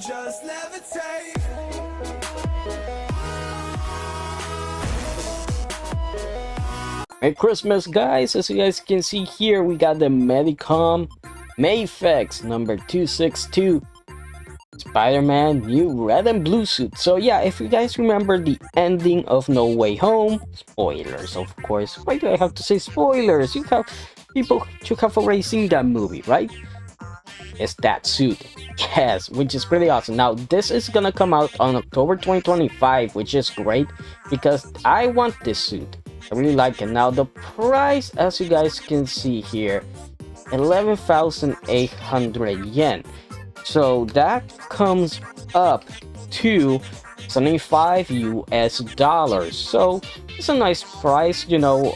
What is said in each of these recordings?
just levitate. Merry Christmas, guys. As you guys can see here, we got the Medicom Mafex number 262 Spider-Man new red and blue suit. So yeah, if you guys remember the ending of No Way Home, spoilers of course. Why do I have to say spoilers? People should have already seen that movie, right? It's that suit, yes, which is pretty awesome. Now this is gonna come out on October 2025, which is great because I want this suit. I really like it. Now the price, as you guys can see here, 11,800 yen. So that comes up to 75 US dollars. So it's a nice price, you know.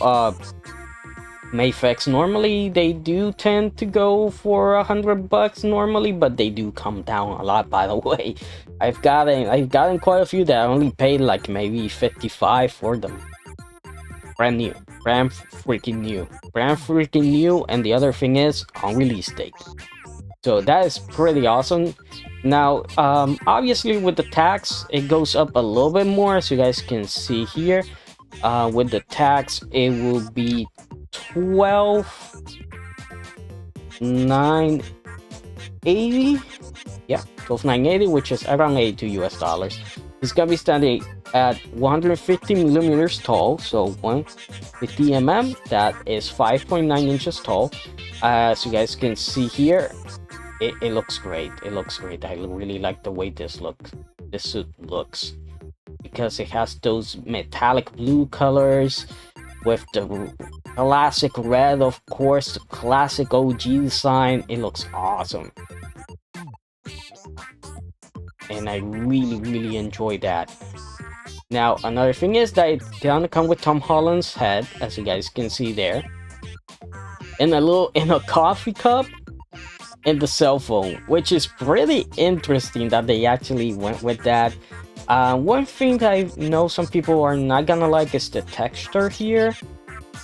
Mafex normally they do tend to go for $100 normally, but they do come down a lot. By the way, I've gotten quite a few that I only paid like maybe 55 for them. Brand freaking new, and the other thing is on release date. So that is pretty awesome. Now obviously with the tax it goes up a little bit more, as you guys can see here. With the tax it will be 12,980. Yeah, 12,980, which is around 82 US dollars. It's gonna be standing at 150 millimeters tall, so 150 mm. That is 5.9 inches tall. As you guys can see here, it looks great. It looks great. I really like the way this suit looks, because it has those metallic blue colors with the classic red, of course, the classic OG design. It looks awesome, and I really enjoy that. Now another thing is that it's gonna come with Tom Holland's head, as you guys can see there, in a coffee cup, and the cell phone, which is pretty interesting that they actually went with that. One thing that I know some people are not gonna like is the texture here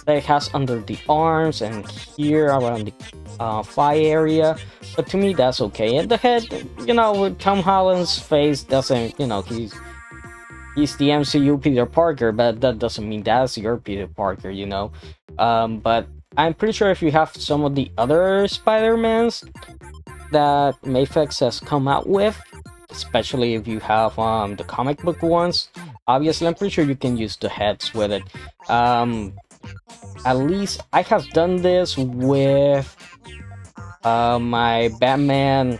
that it has under the arms and here around the thigh area, but to me that's okay. And the head, you know, with Tom Holland's face doesn't, you know, he's the MCU Peter Parker, but that doesn't mean that's your Peter Parker, you know. But I'm pretty sure if you have some of the other Spider-Mans that Mafex has come out with, especially if you have the comic book ones, obviously I'm pretty sure you can use the heads with it. At least I have done this with my Batman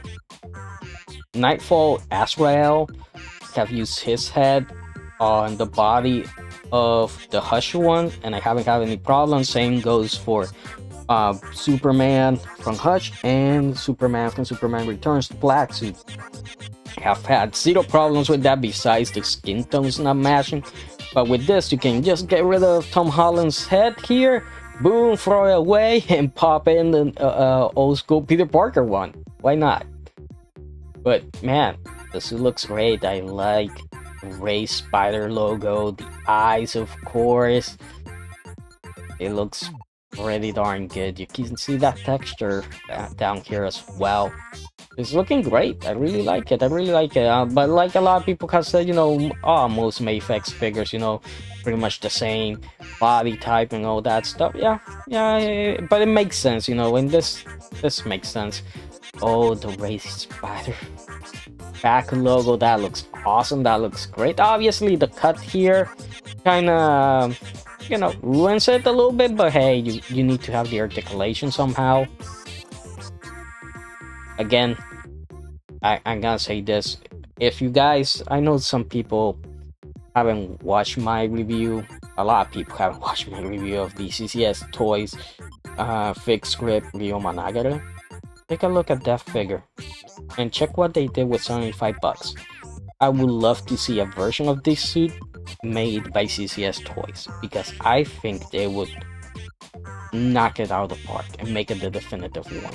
Nightfall Azrael. I have used his head on the body of the Hush one, and I haven't had any problems. Same goes for Superman from Hush and Superman from Superman Returns, the black suit. I have had zero problems with that, besides the skin tones not matching. But with this, you can just get rid of Tom Holland's head here, boom, throw it away, and pop in the old school Peter Parker one. Why not? But man, this looks great. I like the Ray Spider logo, the eyes, of course. It looks pretty darn good. You can see that texture down here as well. It's looking great. I really like it. But like a lot of people have said, you know, most Mafex figures, you know, pretty much the same body type and all that stuff. Yeah, but it makes sense, you know, and this makes sense. Oh, the Ray Spider back logo, that looks awesome. That looks great. Obviously the cut here kind of, you know, ruins it a little bit, but hey, you need to have the articulation somehow. Again, I'm gonna say this, if you guys, I know some people haven't watched my review, a lot of people haven't watched my review of the CCS Toys Fig Script Ryo Managare. Take a look at that figure and check what they did with $75. I would love to see a version of this suit made by CCS Toys, because I think they would knock it out of the park and make it the definitive one.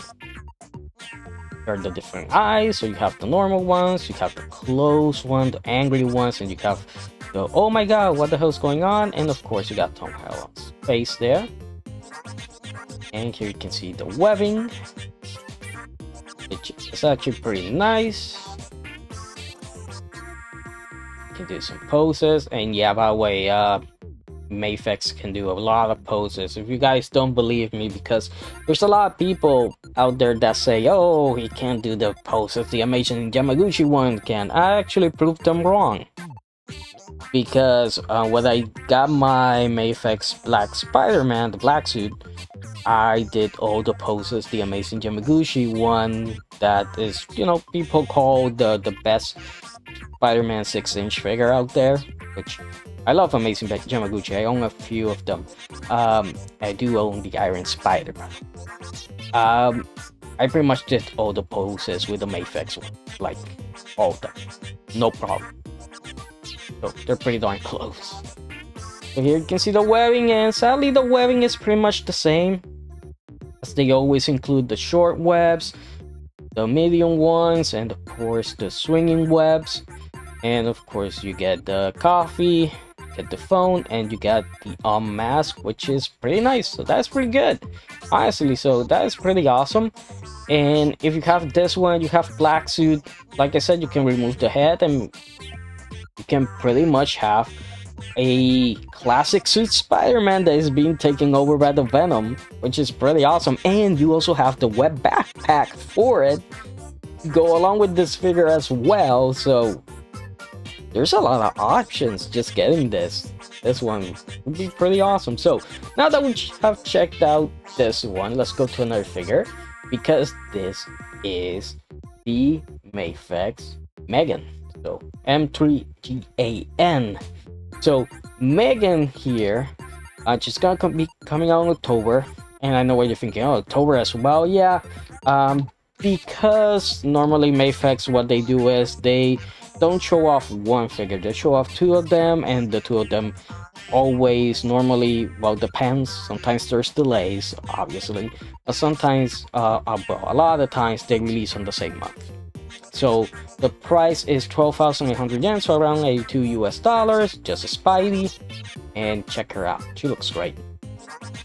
There are the different eyes, so you have the normal ones, you have the close one, the angry ones, and you have the oh my god, what the hell's going on, and of course you got Tom Holland's face there. And here you can see the webbing. It's actually pretty nice. can do some poses. And yeah, by the way, Mafex can do a lot of poses. If you guys don't believe me, because there's a lot of people out there that say, oh, he can't do the poses the amazing Yamaguchi one can. I actually proved them wrong. Because when I got my Mafex Black Spider-Man, the black suit, I did all the poses the amazing Yamaguchi one, that is, you know, people call the best Spider-Man 6-inch figure out there, which I love amazing Yamaguchi. I own a few of them. I do own the Iron Spider-Man. I pretty much did all the poses with the Mafex one, like all of them, no problem. So they're pretty darn close. So here you can see the webbing, and sadly the webbing is pretty much the same, as they always include the short webs, the medium ones, and of course the swinging webs. And of course you get the coffee, get the phone, and you got the mask, which is pretty nice. So that's pretty good, honestly. So that is pretty awesome. And if you have this one, you have black suit, like I said, you can remove the head and you can pretty much have a classic suit Spider-Man that is being taken over by the Venom, which is pretty awesome. And you also have the web backpack for it to go along with this figure as well. So there's a lot of options just getting this one would be pretty awesome. So now that we have checked out this one, let's go to another figure, because this is the Mafex M3GAN. So M3GAN. So M3GAN here, she's gonna be coming out in October, and I know what you're thinking, oh, October as well. Yeah, because normally Mafex, what they do is they don't show off one figure, they show off two of them, and the two of them always, normally, well, depends, sometimes there's delays, obviously, but sometimes, well, a lot of times they release on the same month. So the price is 12,800 yen, so around $82 US, just a Spidey. And check her out, she looks great.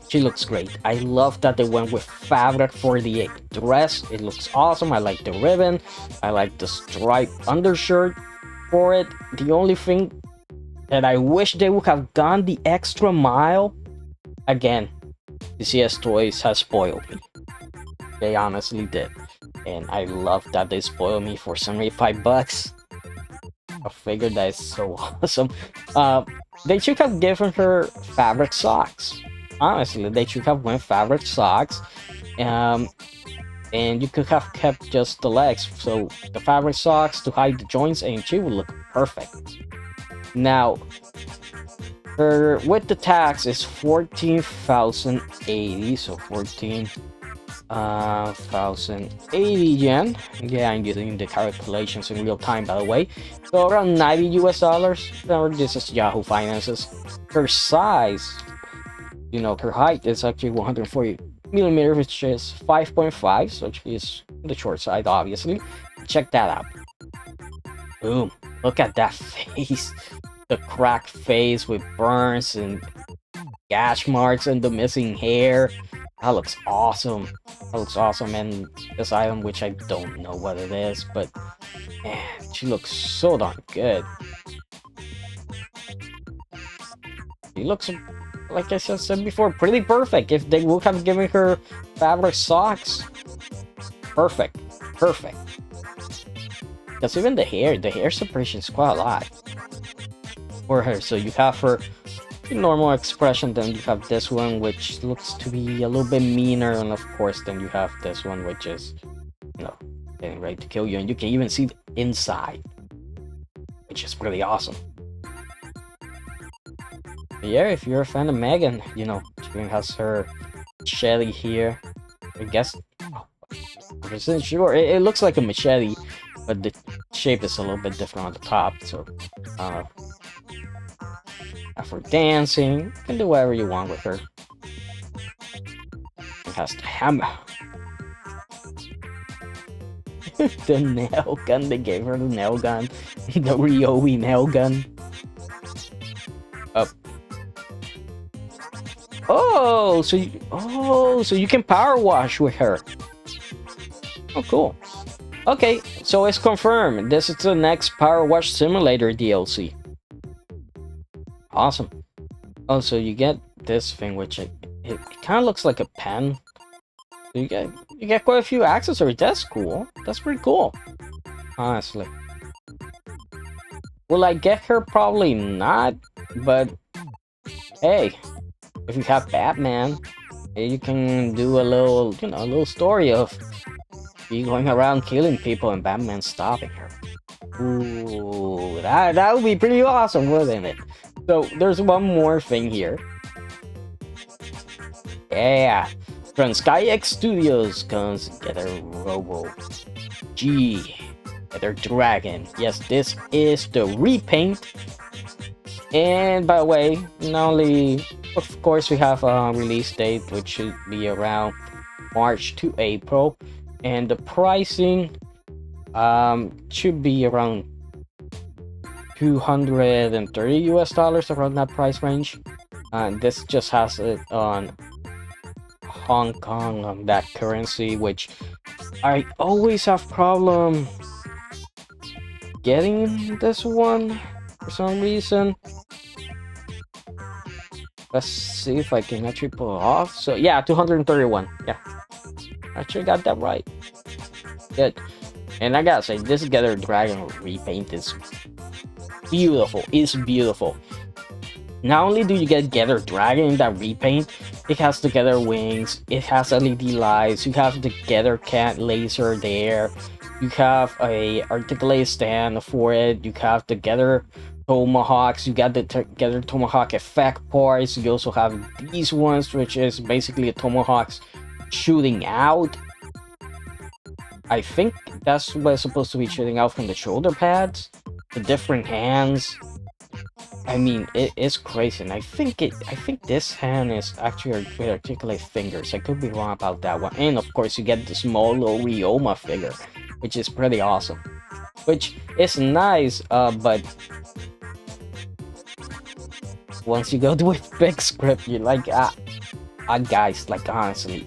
She looks great. I love that they went with fabric for the dress. It looks awesome. I like the ribbon. I like the striped undershirt for it. The only thing that I wish they would have gone the extra mile, again, DCS Toys has spoiled me. They honestly did. And I love that they spoiled me for $75. A figure that is so awesome. They should have given her fabric socks. Honestly, they should have went fabric socks. And you could have kept just the legs. So the fabric socks to hide the joints, and she would look perfect. Now, her with the tax is 14,080. So 14,080 yen. Yeah, I'm using the calculations in real time, by the way. So around $90 US. Now this is Yahoo Finances. Her size, you know, her height is actually 140 millimeters, which is 5.5, so she is on the short side, obviously. Check that out. Boom! Look at that face. The cracked face with burns and gash marks and the missing hair. That looks awesome. That looks awesome. And this item, which I don't know what it is, but man, she looks so darn good. She looks, like I just said before, pretty perfect. If they would have given her fabric socks, perfect. Because even the hair separation is quite a lot for her. So you have her normal expression, then you have this one, which looks to be a little bit meaner, and of course then you have this one, which is, you know, getting ready to kill you, and you can even see the inside, which is pretty awesome. But yeah, if you're a fan of M3GAN, you know, she even has her machete here. I guess, I'm sure it looks like a machete, but the shape is a little bit different on the top. So for dancing, you can do whatever you want with her. It has the hammer. The nail gun, they gave her the nail gun. The Ryobi nail gun. Up. Oh, so you can power wash with her. Oh, cool. Okay, so it's confirmed. This is the next Power Wash Simulator DLC. Awesome. Also, you get this thing, which it kind of looks like a pen. So you get quite a few accessories. That's cool. That's pretty cool, honestly. Will I get her? Probably not. But hey, if you have Batman, you can do a little, you know, a little story of you going around killing people and Batman stopping her. Ooh, that would be pretty awesome, wouldn't it? So there's one more thing here. Yeah, from SkyX Studios comes Together Robo G, Together Dragon. Yes, this is the repaint. And by the way, not only, of course, we have a release date, which should be around March to April, and the pricing should be around $230 around that price range. This just has it on Hong Kong on that currency, which I always have problem getting this one for some reason. Let's see if I can actually pull it off. So yeah, 231. Yeah, actually got that right. Good. And I gotta say, this Together Dragon repaint is beautiful. It's beautiful. Not only do you get Together Dragon in that repaint, it has Together wings, it has LED lights, you have the Together cat laser there, you have a articulated stand for it, you have Together tomahawks, you got the Together tomahawk effect parts, you also have these ones, which is basically a tomahawks shooting out. I think that's what's supposed to be shooting out from the shoulder pads, the different hands. I mean, it's crazy, and I think this hand is actually with articulated fingers. I could be wrong about that one. And of course, you get the small little Ryoma figure, which is pretty awesome. Which is nice, but once you go to a big script, you're like, guys, like honestly,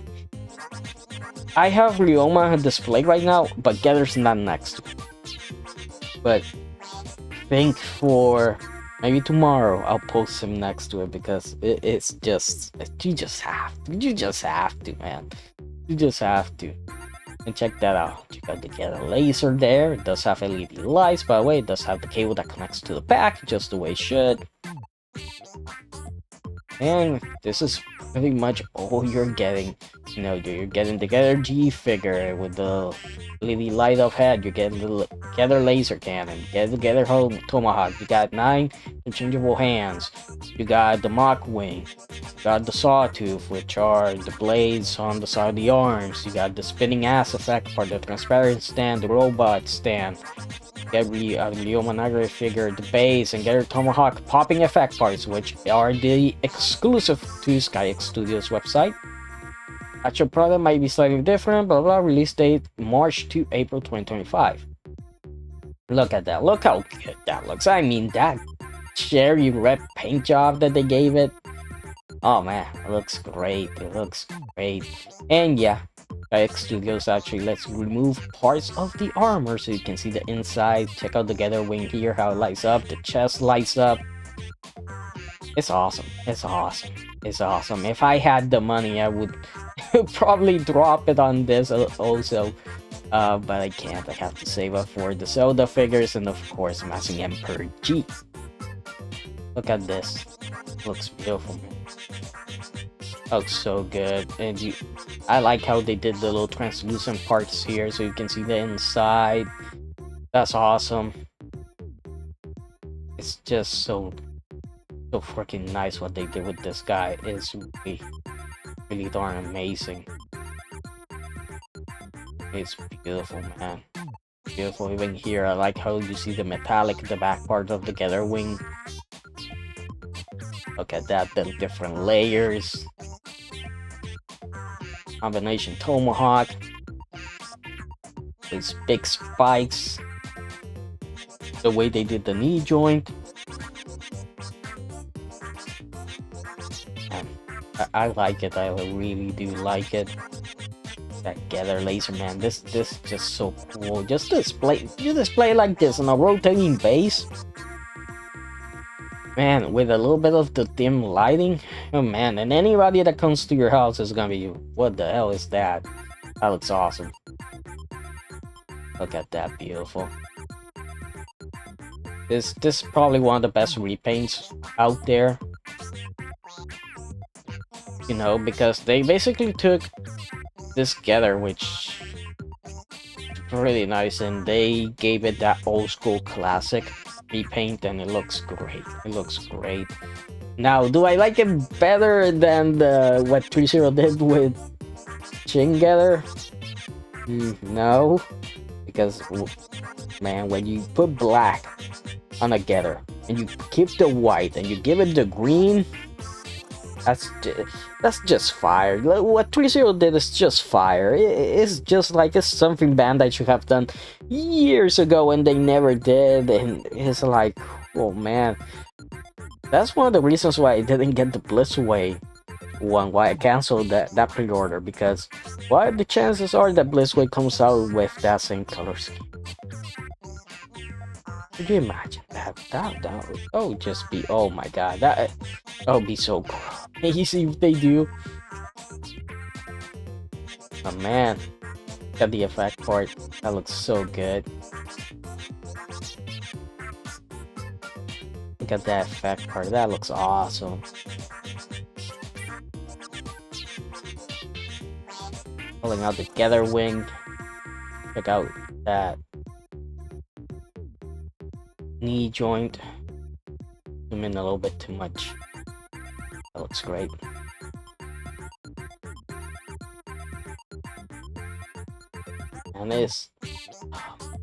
I have Ryoma displayed right now, but Getter's not next to it. But think for maybe tomorrow I'll post him next to it, because it's just, you just have to, man. You just have to. And check that out. You got the Together laser there. It does have LED lights, by the way. It does have the cable that connects to the back, just the way it should. And this is pretty much all you're getting. You know, you're getting the Together G figure with the LED light up head. You're getting the Together laser cannon. You get the Together tomahawk. You got 9 interchangeable hands. You got the mock wing. You got the sawtooth, which are the blades on the side of the arms. You got the spinning ass effect for the transparent stand, the robot stand. Get Ryoma Nagare figure, the base, and Together tomahawk popping effect parts, which are the exclusive to SkyX Studios website. Actual product might be slightly different, blah blah. Release date March to April 2025. Look at that. Look how good that looks. I mean, that cherry red paint job that they gave it. Oh man, it looks great. It looks great. And yeah, SkyX Studios actually lets remove parts of the armor so you can see the inside. Check out the Together wing here, how it lights up. The chest lights up. It's awesome. It's awesome. It's awesome. If I had the money, I would probably drop it on this also. But I can't. I have to save up for the Zelda figures and of course matching Emperor G. Look at this. Looks beautiful, man. Looks so good. And I like how they did the little translucent parts here so you can see the inside. That's awesome. It's just so freaking nice what they did with this guy. It's really darn amazing. It's beautiful, man. Beautiful. Even here, I like how you see the metallic, the back part of the Together wing. Look at that, the different layers. Combination tomahawk. These big spikes. The way they did the knee joint. I like it. I really do like it. That Together laser, man. This is just so cool. Just display like this on a rotating base. Man, with a little bit of the dim lighting, oh man, and anybody that comes to your house is gonna be, what the hell is that? That looks awesome. Look at that, beautiful. This is probably one of the best repaints out there. You know, because they basically took this Getter, which is really nice, and they gave it that old school classic repaint, and it looks great. It looks great. Now, do I like it better than what 3.0 did with Shin Getter? No, because man, when you put black on a Getter and you keep the white and you give it the green, that's just fire. What 3.0 did is just fire. It's just like it's something Bandai should have done years ago and they never did, and it's like, oh man, that's one of the reasons why I didn't get the Blissway one, why I canceled that pre-order, because well, the chances are that Blissway comes out with that same color scheme. Could you imagine that? That would just be, oh my god, that would be so cool. You see if they do. Oh man, got the effect part. That looks so good. Look at that effect part. That looks awesome. Pulling out the Getter wing. Check out that knee joint. Zoom in a little bit too much. That looks great. And this,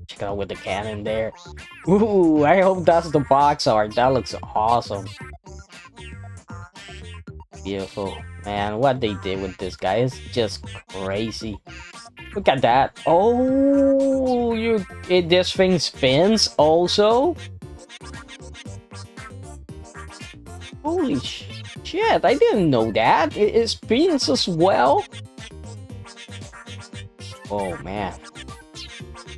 check it out with the cannon there. Ooh, I hope that's the box art. That looks awesome. Beautiful. Man, what they did with this guy is just crazy. Look at that. Oh, this thing spins also? Holy shit, I didn't know that. It spins as well. Oh man.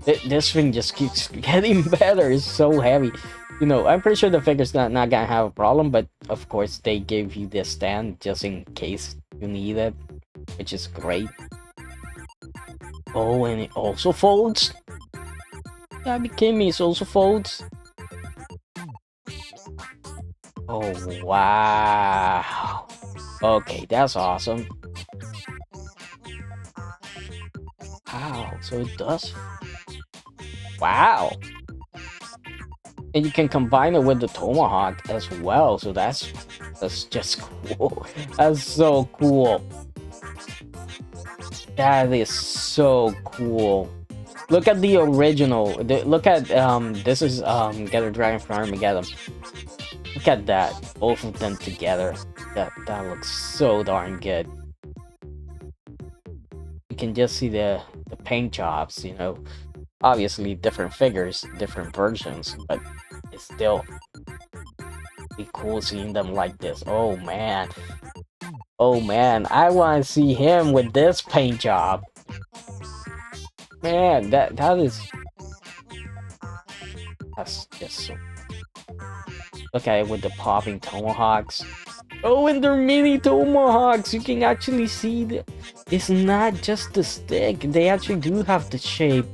This thing just keeps getting better. It's so heavy. You know, I'm pretty sure the figure's not gonna have a problem, but of course they gave you this stand just in case you need it, which is great. Oh, and it also folds? Gotta be kidding me, it also folds? Oh, wow. Okay, that's awesome. Wow, so it does. Wow. And you can combine it with the Tomahawk as well, so that's just cool. That's so cool. That is so cool. Look at the original. Look at this is Getter Dragon from Armageddon. Look at that, both of them together. That looks so darn good. You can just see the paint jobs, you know. Obviously different figures, different versions, but it's still be cool seeing them like this. Oh man. Oh man, I want to see him with this paint job. Man, that's just so. Look at it with the popping Tomahawks. Oh, and they're mini Tomahawks. You can actually see it's not just the stick. They actually do have the shape,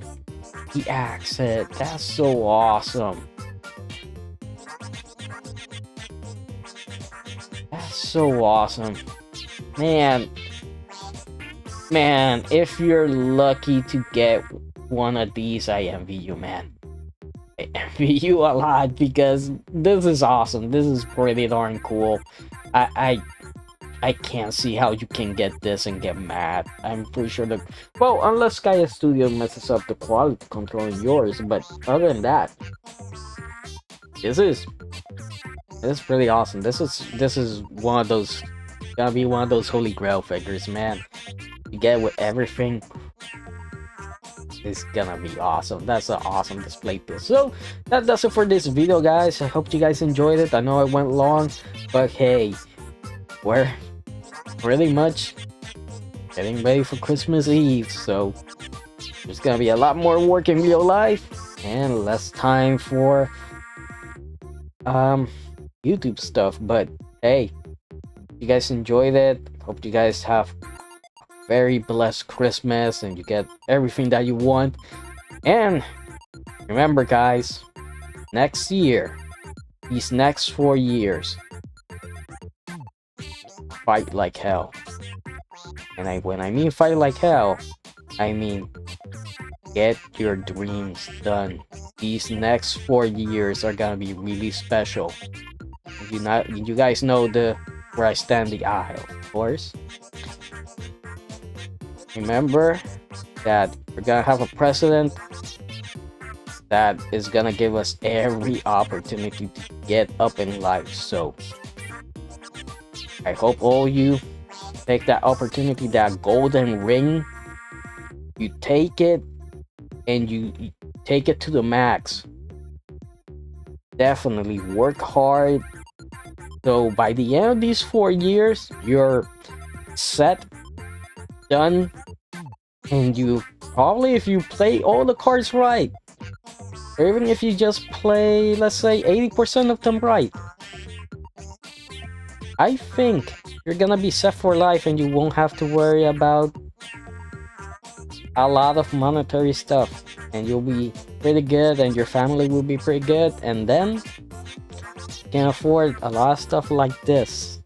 the axe head. That's so awesome. That's so awesome. Man, if you're lucky to get one of these, I envy you, man. I envy you a lot, because this is awesome. This is pretty darn cool. I can't see how you can get this and get mad. I'm pretty sure that, well, unless Gaia Studio messes up the quality control in yours, but other than that, this is pretty awesome. This is one of those, gonna be one of those holy grail figures, man. You get with everything. It's gonna be awesome. That's an awesome display piece. So that does it for this video, guys. I hope you guys enjoyed it. I know it went long, but hey, we're pretty much getting ready for Christmas Eve, so there's gonna be a lot more work in real life and less time for YouTube stuff. But hey, you guys enjoyed it. Hope you guys have a very blessed Christmas and you get everything that you want. And remember, guys, next year, these next 4 years, fight like hell. And when I mean fight like hell, I mean get your dreams done. These next 4 years are gonna be really special. You guys know where I stand the aisle, of course. Remember that we're gonna have a president that is gonna give us every opportunity to get up in life. So I hope all you take that opportunity, that golden ring, you take it and you take it to the max. Definitely work hard. So by the end of these 4 years, you're set, done, and you probably, if you play all the cards right, or even if you just play, let's say, 80% of them right, I think you're gonna be set for life and you won't have to worry about a lot of monetary stuff, and you'll be pretty good and your family will be pretty good, and then you can afford a lot of stuff like this,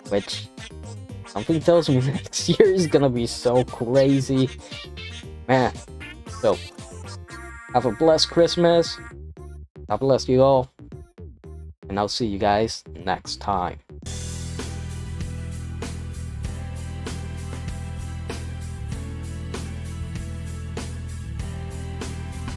which something tells me next year is gonna be so crazy, man. So have a blessed Christmas. God bless you all, and I'll see you guys next time.